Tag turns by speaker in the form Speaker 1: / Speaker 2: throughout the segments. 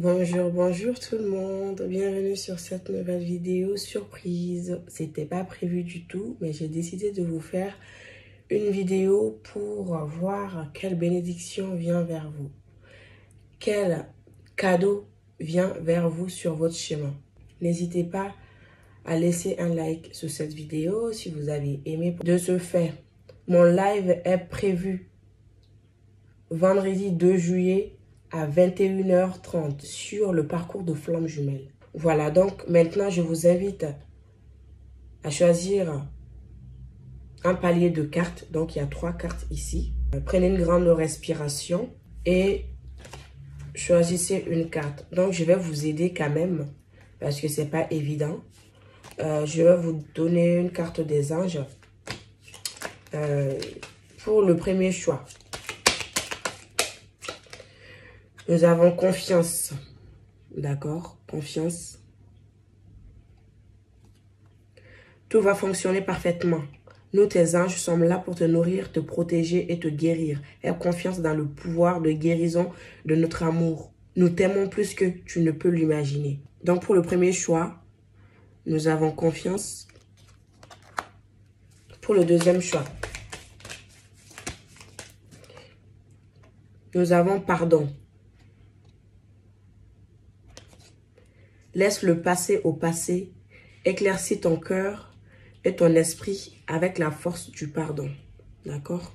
Speaker 1: Bonjour, bonjour tout le monde, bienvenue sur cette nouvelle vidéo surprise. C'était pas prévu du tout, mais j'ai décidé de vous faire une vidéo pour voir quelle bénédiction vient vers vous. Quel cadeau vient vers vous sur votre chemin. N'hésitez pas à laisser un like sur cette vidéo si vous avez aimé. De ce fait, mon live est prévu vendredi 2 juillet à 21h30 sur le parcours de flammes jumelles. Voilà, donc maintenant je vous invite à choisir un palier de cartes. Donc il y a 3 cartes ici. Prenez une grande respiration et choisissez une carte. Donc je vais vous aider quand même parce que c'est pas évident. Je vais vous donner une carte des anges pour le premier choix. Nous avons confiance. D'accord? Confiance. Tout va fonctionner parfaitement. Nous, tes anges, sommes là pour te nourrir, te protéger et te guérir. Aie confiance dans le pouvoir de guérison de notre amour. Nous t'aimons plus que tu ne peux l'imaginer. Donc, pour le premier choix, nous avons confiance. Pour le deuxième choix, nous avons pardon. Laisse le passé au passé, éclaircis ton cœur et ton esprit avec la force du pardon. D'accord?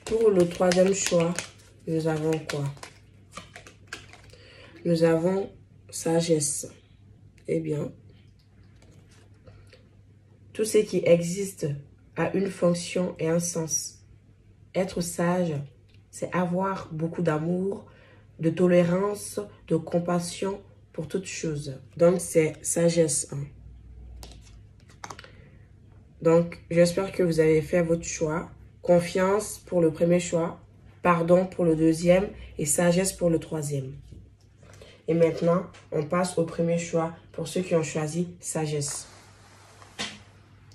Speaker 1: Pour le troisième choix, nous avons quoi? Nous avons sagesse. Eh bien, tout ce qui existe a une fonction et un sens. Être sage, c'est avoir beaucoup d'amour, de tolérance, de compassion pour toutes choses. Donc, c'est sagesse. Donc, j'espère que vous avez fait votre choix. Confiance pour le premier choix, pardon pour le deuxième et sagesse pour le troisième. Et maintenant, on passe au premier choix pour ceux qui ont choisi sagesse.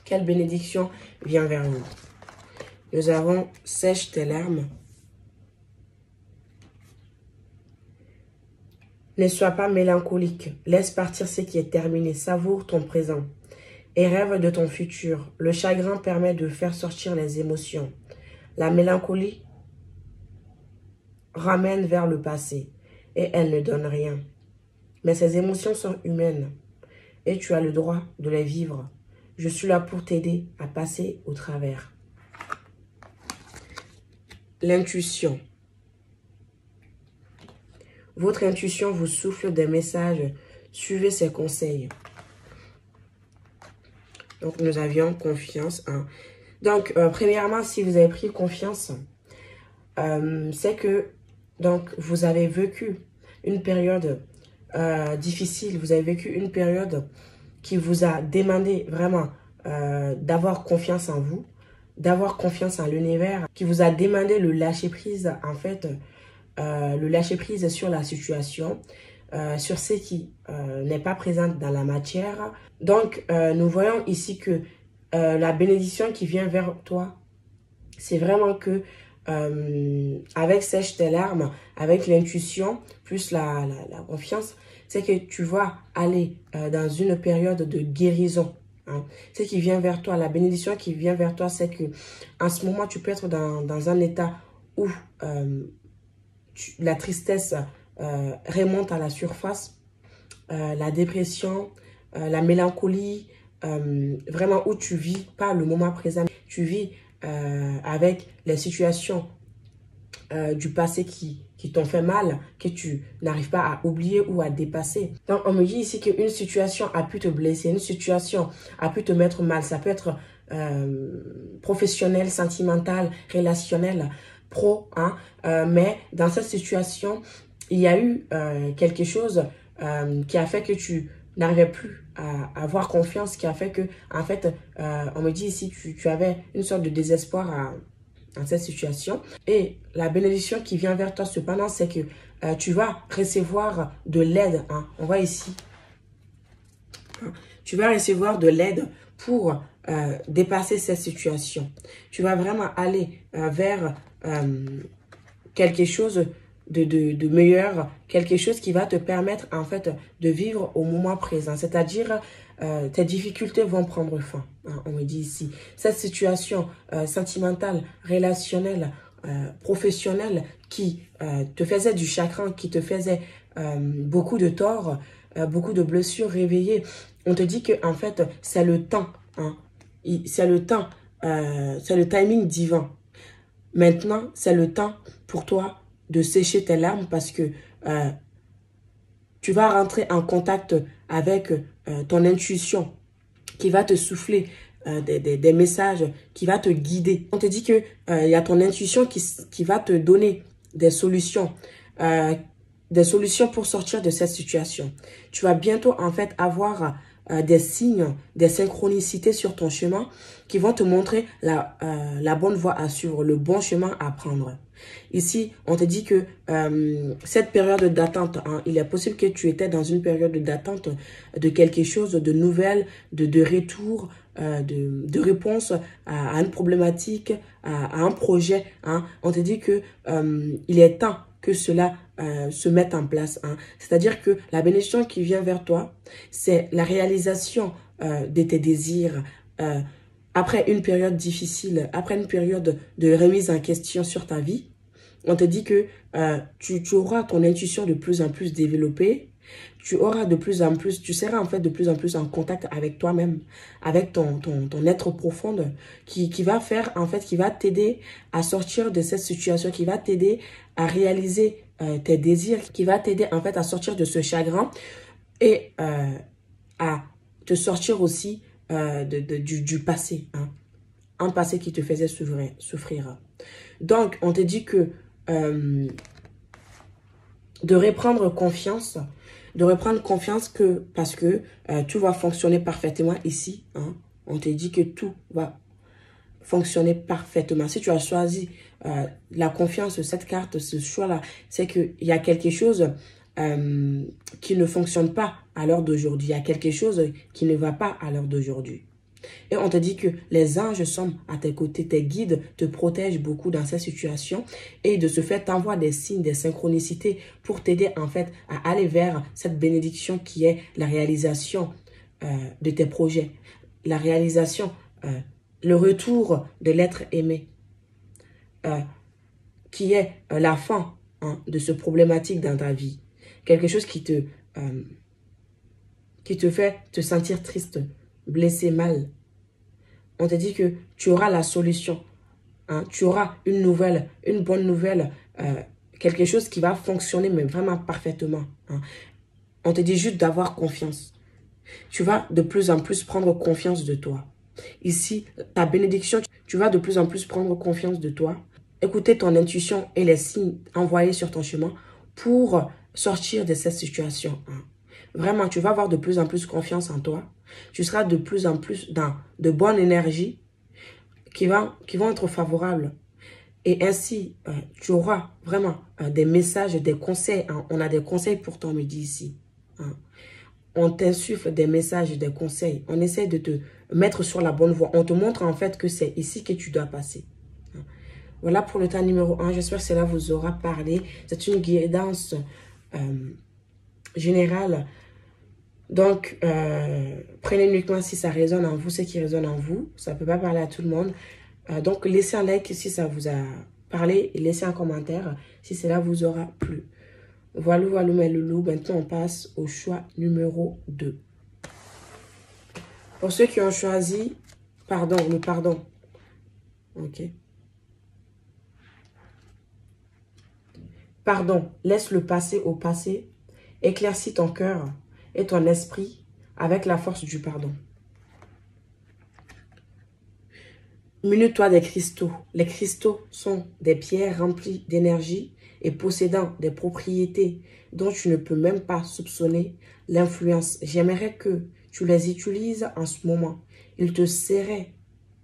Speaker 1: Quelle bénédiction vient vers nous? Nous avons sèche tes larmes. Ne sois pas mélancolique, laisse partir ce qui est terminé, savoure ton présent et rêve de ton futur. Le chagrin permet de faire sortir les émotions. La mélancolie ramène vers le passé et elle ne donne rien. Mais ces émotions sont humaines et tu as le droit de les vivre. Je suis là pour t'aider à passer au travers. L'intuition. Votre intuition vous souffle des messages. Suivez ses conseils. Donc, nous avions confiance. Donc, premièrement, si vous avez pris confiance, c'est que donc vous avez vécu une période difficile. Vous avez vécu une période qui vous a demandé vraiment d'avoir confiance en vous, d'avoir confiance en l'univers, qui vous a demandé le lâcher-prise, en fait, le lâcher-prise sur la situation, sur ce qui n'est pas présent dans la matière. Donc, nous voyons ici que la bénédiction qui vient vers toi, c'est vraiment que avec sèche tes larmes, avec l'intuition, plus la confiance, c'est que tu vas aller dans une période de guérison. Hein. Ce qui vient vers toi, la bénédiction qui vient vers toi, c'est que en ce moment, tu peux être dans un état où la tristesse remonte à la surface, la dépression, la mélancolie, vraiment où tu vis pas le moment présent, tu vis avec les situations du passé qui t'ont fait mal, que tu n'arrives pas à oublier ou à dépasser. Donc, on me dit ici qu'une situation a pu te blesser, une situation a pu te mettre mal. Ça peut être professionnel, sentimental, relationnel, pro. Hein? Mais dans cette situation, il y a eu quelque chose qui a fait que tu n'arrivais plus à avoir confiance, qui a fait que, en fait, on me dit ici, tu avais une sorte de désespoir dans cette situation. Et la bénédiction qui vient vers toi, cependant, c'est que tu vas recevoir de l'aide. Hein. On voit ici. Tu vas recevoir de l'aide pour dépasser cette situation. Tu vas vraiment aller vers quelque chose de meilleur, quelque chose qui va te permettre en fait de vivre au moment présent. C'est-à-dire, tes difficultés vont prendre fin, hein, on me dit ici. Cette situation sentimentale, relationnelle, professionnelle qui te faisait du chagrin, qui te faisait beaucoup de tort, beaucoup de blessures réveillées, on te dit que en fait, c'est le temps, hein, c'est le temps, c'est le timing divin. Maintenant, c'est le temps pour toi de sécher tes larmes parce que tu vas rentrer en contact avec ton intuition qui va te souffler des messages, qui va te guider. On te dit qu'il y a ton intuition qui va te donner des solutions pour sortir de cette situation. Tu vas bientôt en fait avoir des signes, des synchronicités sur ton chemin qui vont te montrer la bonne voie à suivre, le bon chemin à prendre. Ici, on te dit que cette période d'attente, hein, il est possible que tu étais dans une période d'attente de quelque chose, de nouvelle, de retour, de réponse à une problématique, à un projet. Hein. On te dit que il est temps que cela se mette en place. Hein. C'est-à-dire que la bénédiction qui vient vers toi, c'est la réalisation de tes désirs. Après une période difficile, après une période de remise en question sur ta vie, on te dit que tu auras ton intuition de plus en plus développée, tu auras de plus en plus, tu seras en fait de plus en plus en contact avec toi-même, avec ton être profond qui va faire en fait, qui va t'aider à sortir de cette situation, qui va t'aider à réaliser tes désirs, qui va t'aider en fait à sortir de ce chagrin et à te sortir aussi du passé, hein, un passé qui te faisait souffrir. Donc, on te dit que de reprendre confiance parce que tout va fonctionner parfaitement ici. Hein. On te dit que tout va fonctionner parfaitement. Si tu as choisi la confiance, cette carte, ce choix-là, c'est qu'il y a quelque chose qui ne fonctionne pas à l'heure d'aujourd'hui. Il y a quelque chose qui ne va pas à l'heure d'aujourd'hui. Et on te dit que les anges sont à tes côtés, tes guides te protègent beaucoup dans cette situation et de ce fait t'envoient des signes, des synchronicités pour t'aider en fait à aller vers cette bénédiction qui est la réalisation de tes projets, la réalisation, le retour de l'être aimé, qui est la fin, hein, de ce problématique dans ta vie. Quelque chose qui te fait te sentir triste, blessé, mal. On te dit que tu auras la solution. Hein? Tu auras une bonne nouvelle, quelque chose qui va fonctionner, mais vraiment parfaitement. Hein? On te dit juste d'avoir confiance. Tu vas de plus en plus prendre confiance de toi. Ici, ta bénédiction, tu vas de plus en plus prendre confiance de toi. Écouter ton intuition et les signes envoyés sur ton chemin pour sortir de cette situation. Hein? Vraiment, tu vas avoir de plus en plus confiance en toi. Tu seras de plus en plus dans de bonnes énergies qui vont être favorables. Et ainsi, tu auras vraiment des messages, des conseils. Hein. On a des conseils pour toi, on me dit ici. Hein. On t'insuffle des messages, des conseils. On essaie de te mettre sur la bonne voie. On te montre en fait que c'est ici que tu dois passer. Hein. Voilà pour le tas numéro 1. J'espère que cela vous aura parlé. C'est une guidance générale. Donc, prenez uniquement si ça résonne en vous, ce qui résonne en vous. Ça ne peut pas parler à tout le monde. Donc, laissez un like si ça vous a parlé et laissez un commentaire si cela vous aura plu. Voilà, voilà mes loulous. Maintenant, on passe au choix numéro 2. Pour ceux qui ont choisi, le pardon. Ok. Pardon, laisse le passé au passé. Éclaircis ton cœur et ton esprit avec la force du pardon. Munis-toi des cristaux. Les cristaux sont des pierres remplies d'énergie et possédant des propriétés dont tu ne peux même pas soupçonner l'influence. J'aimerais que tu les utilises en ce moment. Ils te seraient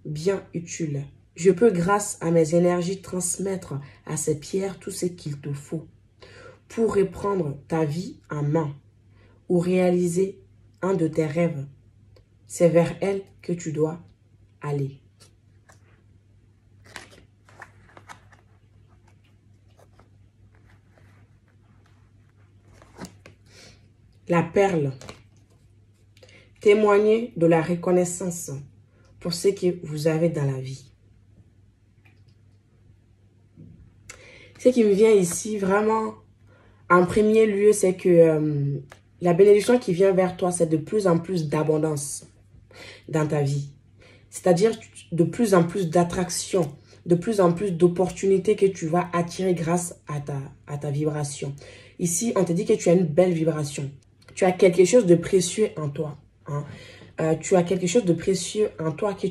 Speaker 1: bien utiles. Je peux, grâce à mes énergies, transmettre à ces pierres tout ce qu'il te faut pour reprendre ta vie en main ou réaliser un de tes rêves. C'est vers elles que tu dois aller. La perle. Témoignez de la reconnaissance pour ce que vous avez dans la vie. Ce qui me vient ici vraiment en premier lieu, c'est que la bénédiction qui vient vers toi, c'est de plus en plus d'abondance dans ta vie. C'est-à-dire de plus en plus d'attraction, de plus en plus d'opportunités que tu vas attirer grâce à ta vibration. Ici, on te dit que tu as une belle vibration. Tu as quelque chose de précieux en toi. Hein. Tu as quelque chose de précieux en toi que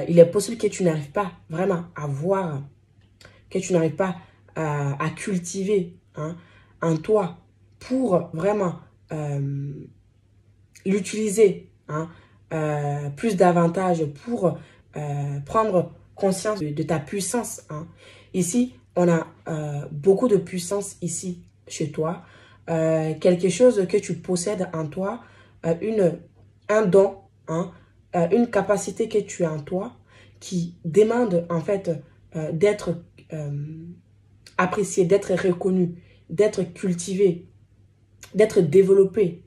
Speaker 1: il est possible que tu n'arrives pas vraiment à voir, que tu n'arrives pas à cultiver en toi pour vraiment l'utiliser plus davantage pour prendre conscience de ta puissance. Hein. Ici, on a beaucoup de puissance ici chez toi. Quelque chose que tu possèdes en toi, un don, une capacité que tu as en toi qui demande en fait d'être apprécié, d'être reconnu, d'être cultivé, d'être développé.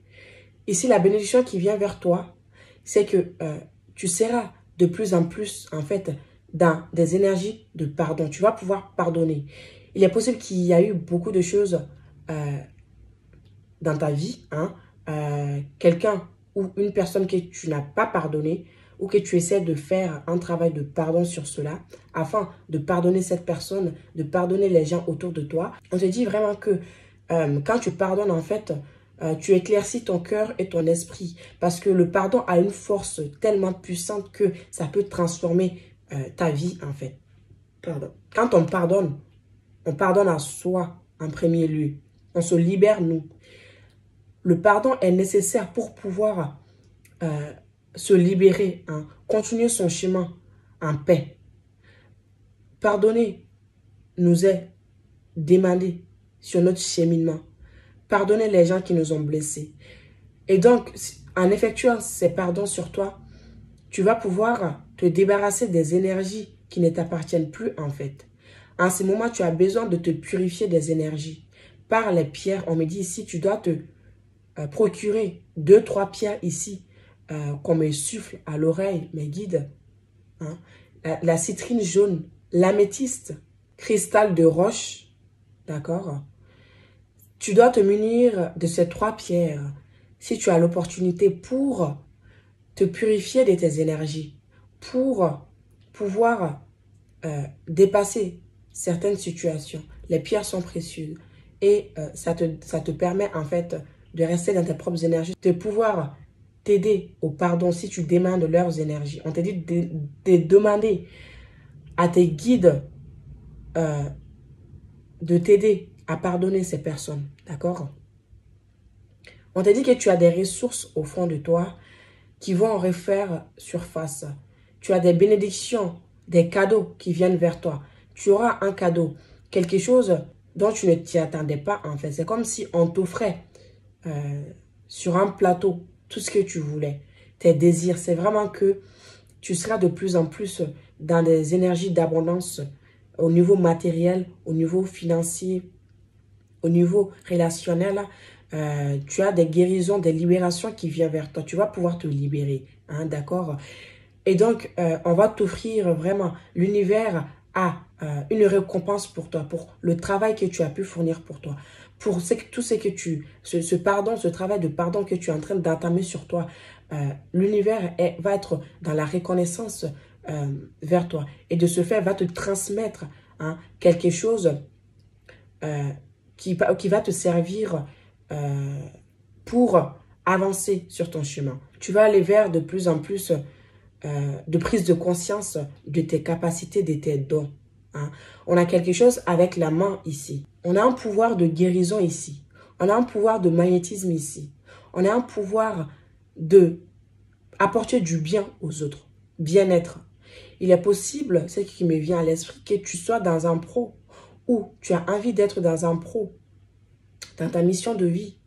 Speaker 1: Ici, la bénédiction qui vient vers toi, c'est que tu seras de plus en plus en fait dans des énergies de pardon. Tu vas pouvoir pardonner. Il est possible qu'il y a eu beaucoup de choses dans ta vie, quelqu'un ou une personne que tu n'as pas pardonné ou que tu essaies de faire un travail de pardon sur cela afin de pardonner cette personne, de pardonner les gens autour de toi. On te dit vraiment que quand tu pardonnes, en fait, tu éclaircis ton cœur et ton esprit parce que le pardon a une force tellement puissante que ça peut transformer ta vie, en fait. Pardon. Quand on pardonne à soi en premier lieu. On se libère, nous. Le pardon est nécessaire pour pouvoir se libérer, continuer son chemin en paix. Pardonner nous est demandé sur notre cheminement. Pardonner les gens qui nous ont blessés. Et donc, en effectuant ces pardons sur toi, tu vas pouvoir te débarrasser des énergies qui ne t'appartiennent plus en fait. En ce moment, tu as besoin de te purifier des énergies. Par les pierres, on me dit ici, tu dois te procurer 2-3 pierres ici qu'on me souffle à l'oreille, mes guides. La citrine jaune, l'améthyste, cristal de roche, d'accord? Tu dois te munir de ces 3 pierres si tu as l'opportunité pour te purifier de tes énergies, pour pouvoir dépasser certaines situations. Les pierres sont précieuses et ça te permet en fait de rester dans tes propres énergies, de pouvoir t'aider au pardon si tu demandes leurs énergies. On te dit de demander à tes guides de t'aider à pardonner ces personnes, d'accord? On te dit que tu as des ressources au fond de toi qui vont en refaire surface. Tu as des bénédictions, des cadeaux qui viennent vers toi. Tu auras un cadeau, quelque chose dont tu ne t'y attendais pas en fait. C'est comme si on t'offrait sur un plateau tout ce que tu voulais. Tes désirs, c'est vraiment que tu seras de plus en plus dans des énergies d'abondance au niveau matériel, au niveau financier, au niveau relationnel. Tu as des guérisons, des libérations qui viennent vers toi. Tu vas pouvoir te libérer, d'accord? Et donc, on va t'offrir vraiment, l'univers a une récompense pour toi, pour le travail que tu as pu fournir pour toi. Pour tout ce que ce pardon, ce travail de pardon que tu es en train d'entamer sur toi, l'univers va être dans la reconnaissance vers toi. Et de ce fait, va te transmettre quelque chose qui va te servir pour avancer sur ton chemin. Tu vas aller vers de plus en plus de prise de conscience de tes capacités, de tes dons. On a quelque chose avec la main ici. On a un pouvoir de guérison ici. On a un pouvoir de magnétisme ici. On a un pouvoir de apporter du bien aux autres. Bien-être. Il est possible, ce qui me vient à l'esprit, que tu sois dans un pro ou tu as envie d'être dans un pro, dans ta mission de vie.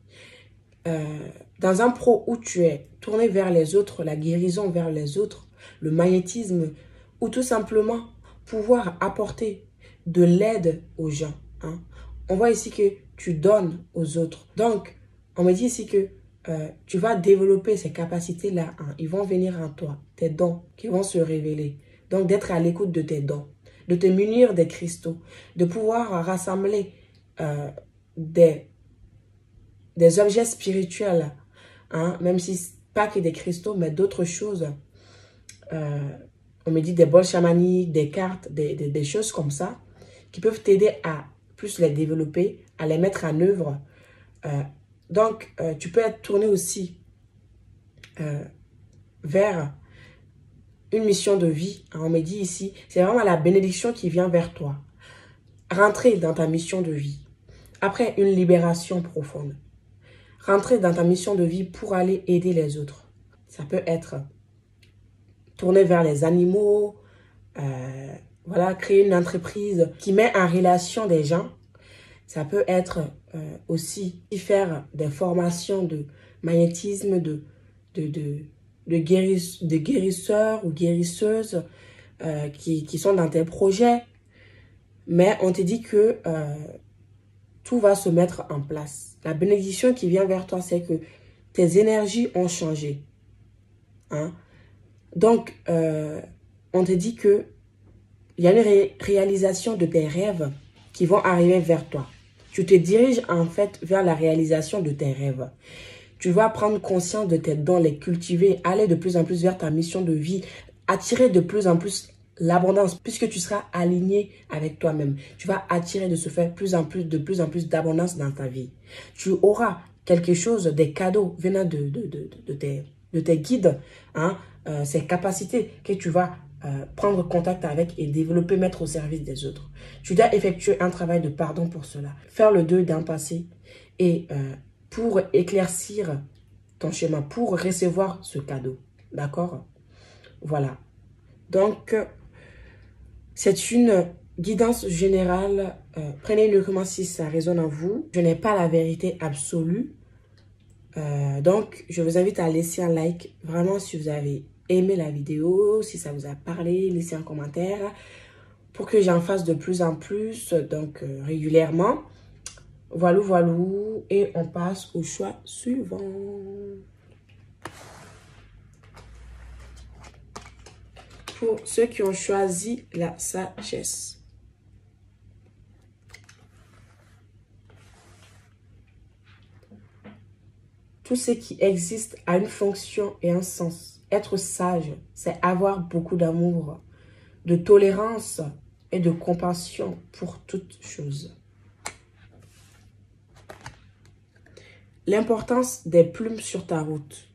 Speaker 1: Dans un pro où tu es tourné vers les autres, la guérison vers les autres, le magnétisme, ou tout simplement pouvoir apporter de l'aide aux gens. Hein. On voit ici que tu donnes aux autres. Donc, on me dit ici que tu vas développer ces capacités-là. Hein. Ils vont venir en toi, tes dons qui vont se révéler. Donc, d'être à l'écoute de tes dons, de te munir des cristaux, de pouvoir rassembler des objets spirituels, hein, même si pas que des cristaux, mais d'autres choses. On me dit des bols chamaniques, des cartes, des choses comme ça, qui peuvent t'aider à plus les développer, à les mettre en œuvre. Donc, tu peux être tourné aussi vers une mission de vie. Hein, on me dit ici, c'est vraiment la bénédiction qui vient vers toi. Rentrer dans ta mission de vie. Après une libération profonde. Rentrer dans ta mission de vie pour aller aider les autres. Ça peut être tourner vers les animaux, voilà, créer une entreprise qui met en relation des gens. Ça peut être aussi faire des formations de magnétisme, de guérisseurs ou guérisseuses qui sont dans tes projets. Mais on te dit que tout va se mettre en place. La bénédiction qui vient vers toi, c'est que tes énergies ont changé. Hein? Donc, on te dit que il y a une réalisation de tes rêves qui vont arriver vers toi. Tu te diriges en fait vers la réalisation de tes rêves. Tu vas prendre conscience de tes dons, les cultiver, aller de plus en plus vers ta mission de vie, attirer de plus en plus l'abondance puisque tu seras aligné avec toi-même. Tu vas attirer de ce fait de plus en plus d'abondance dans ta vie. Tu auras quelque chose, des cadeaux venant de tes guides, hein, ces capacités que tu vas prendre contact avec et développer, mettre au service des autres. Tu dois effectuer un travail de pardon pour cela. Faire le deuil d'un passé et pour éclaircir ton chemin, pour recevoir ce cadeau. D'accord? Voilà. Donc, c'est une guidance générale. Prenez uniquement si ça résonne en vous. Je n'ai pas la vérité absolue. Donc, je vous invite à laisser un like. Vraiment, si vous avez aimé la vidéo, si ça vous a parlé, laissez un commentaire pour que j'en fasse de plus en plus, donc régulièrement. Voilà, voilà. Et on passe au choix suivant. Pour ceux qui ont choisi la sagesse. Tout ce qui existe a une fonction et un sens. Être sage, c'est avoir beaucoup d'amour, de tolérance et de compassion pour toutes choses. L'importance des plumes sur ta route.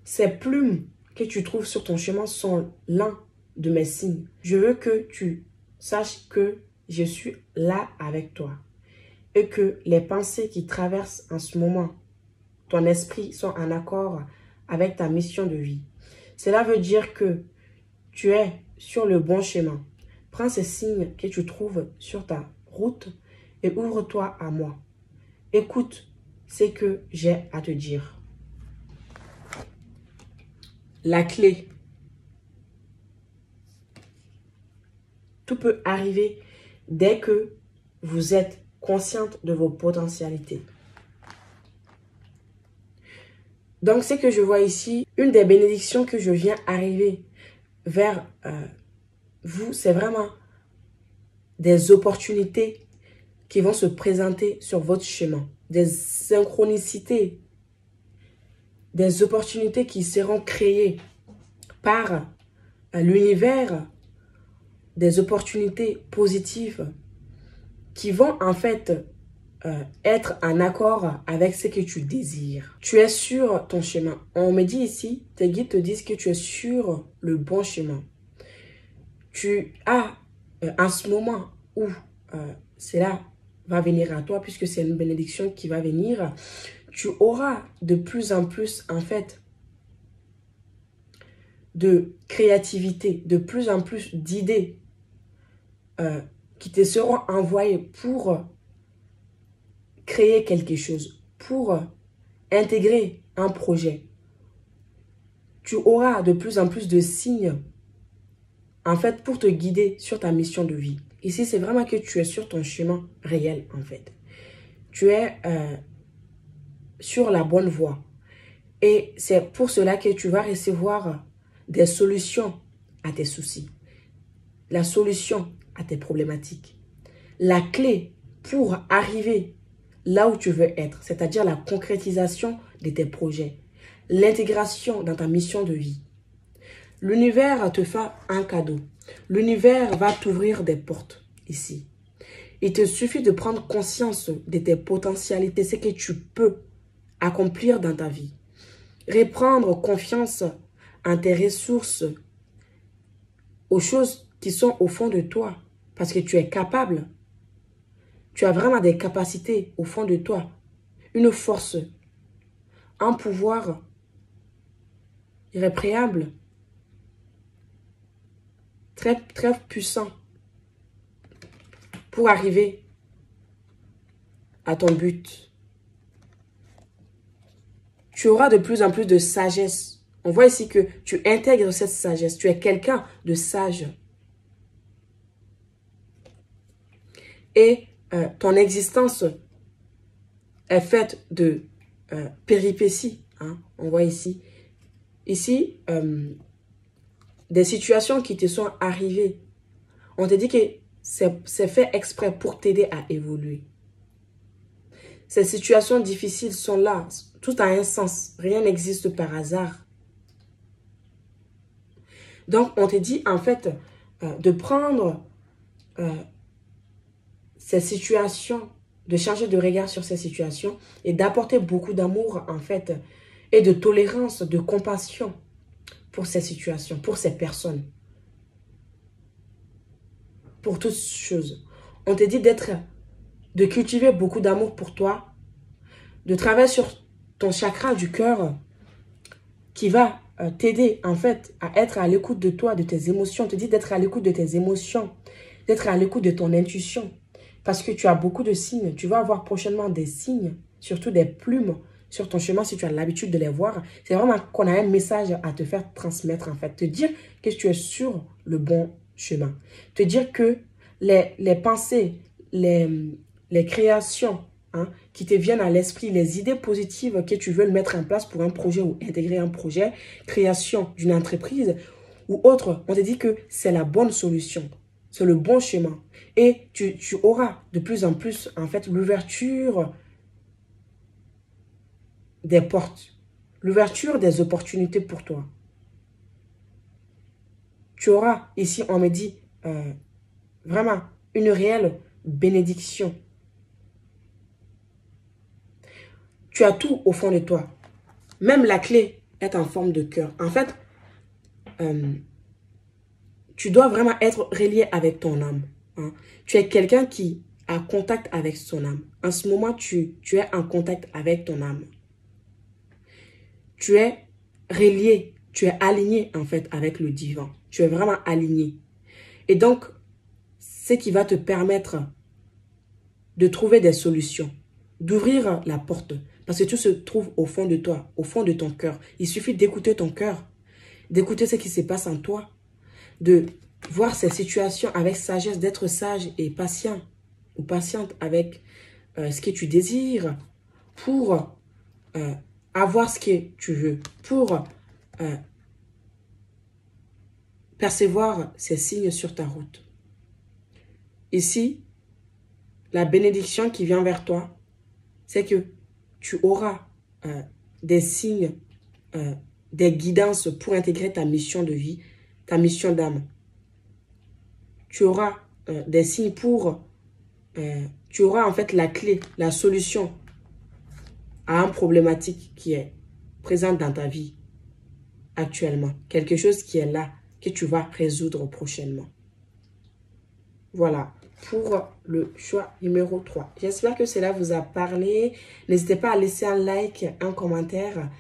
Speaker 1: Ces plumes que tu trouves sur ton chemin sont l'un de mes signes. Je veux que tu saches que je suis là avec toi et que les pensées qui traversent en ce moment ton esprit sont en accord avec ta mission de vie. Cela veut dire que tu es sur le bon chemin. Prends ces signes que tu trouves sur ta route et ouvre-toi à moi. Écoute ce que j'ai à te dire. La clé. Tout peut arriver dès que vous êtes consciente de vos potentialités. Donc, ce que je vois ici, une des bénédictions que je viens arriver vers vous, c'est vraiment des opportunités qui vont se présenter sur votre chemin. Des synchronicités, des opportunités qui seront créées par l'univers, des opportunités positives qui vont en fait être en accord avec ce que tu désires. Tu es sur ton chemin. On me dit ici, tes guides te disent que tu es sur le bon chemin. Tu as, en ce moment où cela va venir à toi, puisque c'est une bénédiction qui va venir, tu auras de plus en plus, en fait, de créativité, de plus en plus d'idées qui te seront envoyées pour créer quelque chose, pour intégrer un projet, tu auras de plus en plus de signes, en fait, pour te guider sur ta mission de vie. Ici, c'est vraiment que tu es sur ton chemin réel, en fait. Tu es sur la bonne voie. Et c'est pour cela que tu vas recevoir des solutions à tes soucis, la solution à tes problématiques, la clé pour arriver là où tu veux être, c'est-à-dire la concrétisation de tes projets, l'intégration dans ta mission de vie. L'univers te fait un cadeau. L'univers va t'ouvrir des portes ici. Il te suffit de prendre conscience de tes potentialités, ce que tu peux accomplir dans ta vie. Reprendre confiance en tes ressources, aux choses qui sont au fond de toi, parce que tu es capable. Tu as vraiment des capacités au fond de toi, une force, un pouvoir irrépréhensible, très, très puissant pour arriver à ton but. Tu auras de plus en plus de sagesse. On voit ici que tu intègres cette sagesse. Tu es quelqu'un de sage. Et ton existence est faite de péripéties. Hein. On voit ici. Ici, des situations qui te sont arrivées. On te dit que c'est fait exprès pour t'aider à évoluer. Ces situations difficiles sont là. Tout a un sens. Rien n'existe par hasard. Donc, on te dit en fait de prendre ces situations, de changer de regard sur ces situations et d'apporter beaucoup d'amour en fait et de tolérance, de compassion pour ces situations, pour ces personnes, pour toutes choses. On te dit de cultiver beaucoup d'amour pour toi, de travailler sur ton chakra du cœur qui va t'aider en fait à être à l'écoute de toi, de tes émotions. On te dit d'être à l'écoute de tes émotions, d'être à l'écoute de ton intuition. Parce que tu as beaucoup de signes. Tu vas avoir prochainement des signes, surtout des plumes sur ton chemin si tu as l'habitude de les voir. C'est vraiment qu'on a un message à te faire transmettre en fait. Te dire que tu es sur le bon chemin. Te dire que les pensées, les créations hein, qui te viennent à l'esprit, les idées positives que tu veux mettre en place pour un projet ou intégrer un projet, création d'une entreprise ou autre, on te dit que c'est la bonne solution. C'est le bon chemin. Et tu auras de plus en plus, en fait, l'ouverture des portes. L'ouverture des opportunités pour toi. Tu auras, ici, on me dit, vraiment, une réelle bénédiction. Tu as tout au fond de toi. Même la clé est en forme de cœur. En fait, tu dois vraiment être relié avec ton âme. Hein. Tu es quelqu'un qui a contact avec son âme. En ce moment, tu es en contact avec ton âme. Tu es relié, tu es aligné en fait avec le divin. Tu es vraiment aligné. Et donc, ce qui va te permettre de trouver des solutions, d'ouvrir la porte. Parce que tout se trouve au fond de toi, au fond de ton cœur. Il suffit d'écouter ton cœur, d'écouter ce qui se passe en toi, de voir ces situations avec sagesse, d'être sage et patient ou patiente avec ce que tu désires pour avoir ce que tu veux, pour percevoir ces signes sur ta route. Ici, la bénédiction qui vient vers toi, c'est que tu auras des signes, des guidances pour intégrer ta mission de vie, ta mission d'âme. Tu auras des signes pour... tu auras en fait la clé, la solution à une problématique qui est présente dans ta vie actuellement. Quelque chose qui est là, que tu vas résoudre prochainement. Voilà, pour le choix numéro 3. J'espère que cela vous a parlé. N'hésitez pas à laisser un like, un commentaire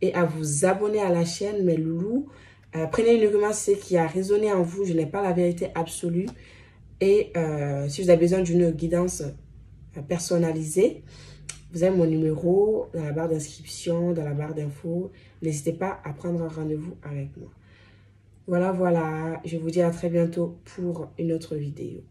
Speaker 1: et à vous abonner à la chaîne, mes loulous. Prenez uniquement ce qui a résonné en vous. Je n'ai pas la vérité absolue. Et si vous avez besoin d'une guidance personnalisée, Vous avez mon numéro dans la barre d'inscription, dans la barre d'infos. N'hésitez pas à prendre un rendez-vous avec moi. Voilà, voilà. Je vous dis à très bientôt pour une autre vidéo.